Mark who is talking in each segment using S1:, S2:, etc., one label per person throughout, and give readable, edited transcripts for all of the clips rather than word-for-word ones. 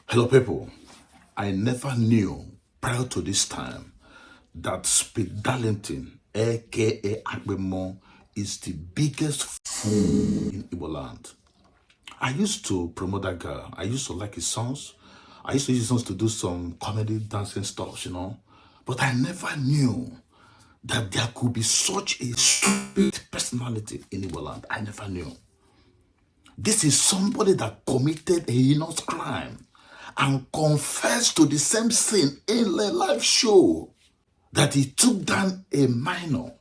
S1: Hello, people. I never knew prior to this time that Speed Darlington, aka Akpi, is the biggest fool in Igbo land. I used to promote that girl. I used to like his songs. I used to use his songs to do some comedy dancing stuff. But I never knew that there could be such a stupid personality in Igbo land. I never knew. This is somebody that committed a heinous crime and confessed to the same sin in a live show, that he took down a minor.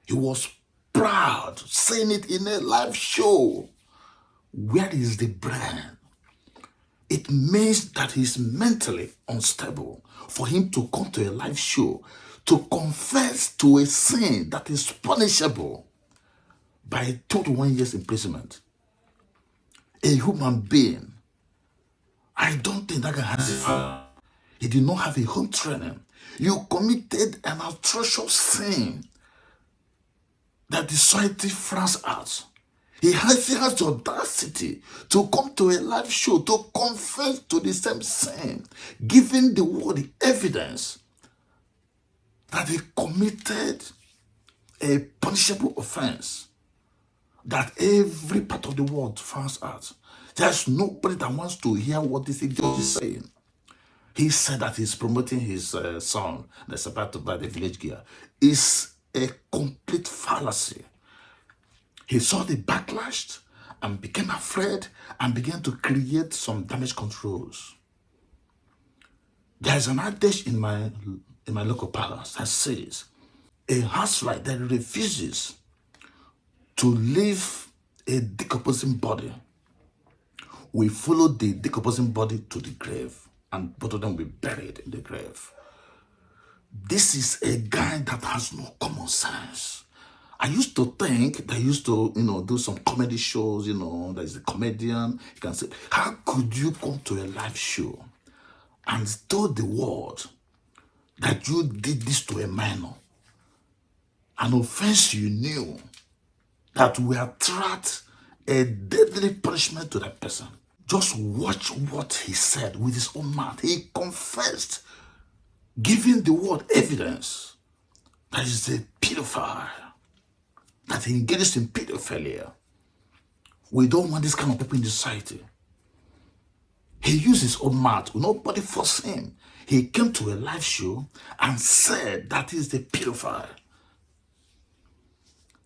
S1: He was proud saying it in a live show. Where is the brain? It means that he's mentally unstable for him to come to a live show to confess to a sin that is punishable by 21 years imprisonment. A human being. I don't think that guy has a father. He did not have a home training. You committed an atrocious sin that the society frowns at. He has the audacity to come to a live show to confess to the same sin, giving the world the evidence that he committed a punishable offense that every part of the world frowns at. There's nobody that wants to hear what this idiot is saying. He said that he's promoting his song that's about to buy the village gear. It's a complete fallacy. He saw the backlash and became afraid and began to create some damage controls. There's an adage in my local palace that says, a housefly that refuses to leave a decomposing body will follow the decomposing body to the grave, and both of them will be buried in the grave. This is a guy that has no common sense. I used to think that he used to, do some comedy shows, that he's a comedian. You can say, how could you come to a live show and tell the world that you did this to a minor? An offense you knew that will attract a deadly punishment to that person. Just watch what he said with his own mouth. He confessed, giving the world evidence that he's a pedophile, that he engages in pedophilia. We don't want this kind of people in the society. He used his own mouth. Nobody forced him. He came to a live show and said that he's a pedophile.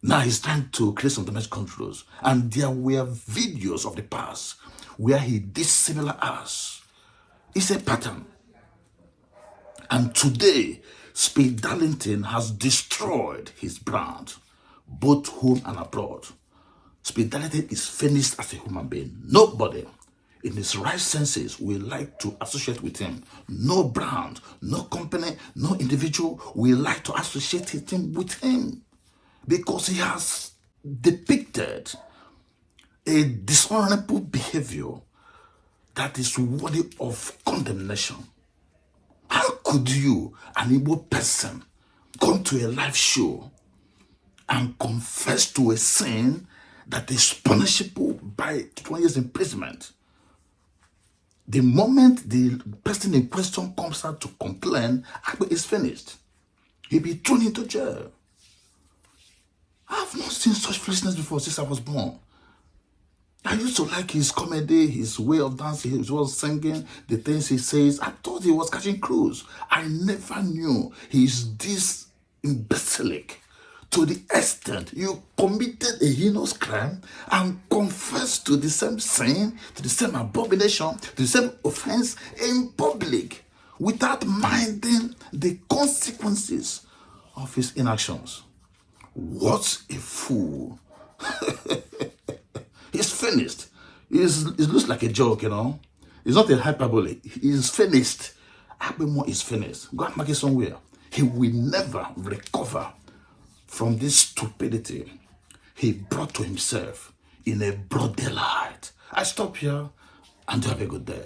S1: Now he's trying to create some damage controls. And there were videos of the past where he did similar acts. It's a pattern. And today, Speed Darlington has destroyed his brand, both home and abroad. Speed Darlington is finished as a human being. Nobody in his right senses will like to associate with him. No brand, no company, no individual will like to associate him with him, because he has depicted a dishonorable behavior that is worthy of condemnation. How could you, an Igbo person, come to a live show and confess to a sin that is punishable by 20 years imprisonment? The moment the person in question comes out to complain, Akpi is finished. He'll be thrown into jail. I've not seen such foolishness before since I was born. I used to like his comedy, his way of dancing, his way of singing, the things he says. I thought he was catching cruise. I never knew he's this imbecilic to the extent you committed a heinous crime and confessed to the same sin, to the same abomination, to the same offense in public without minding the consequences of his inactions. What a fool. He's finished. It looks like a joke, It's not a hyperbole. He's finished. Akpi is finished. Go and mark it somewhere. He will never recover from this stupidity he brought to himself in a broad daylight. I stop here and have a good day.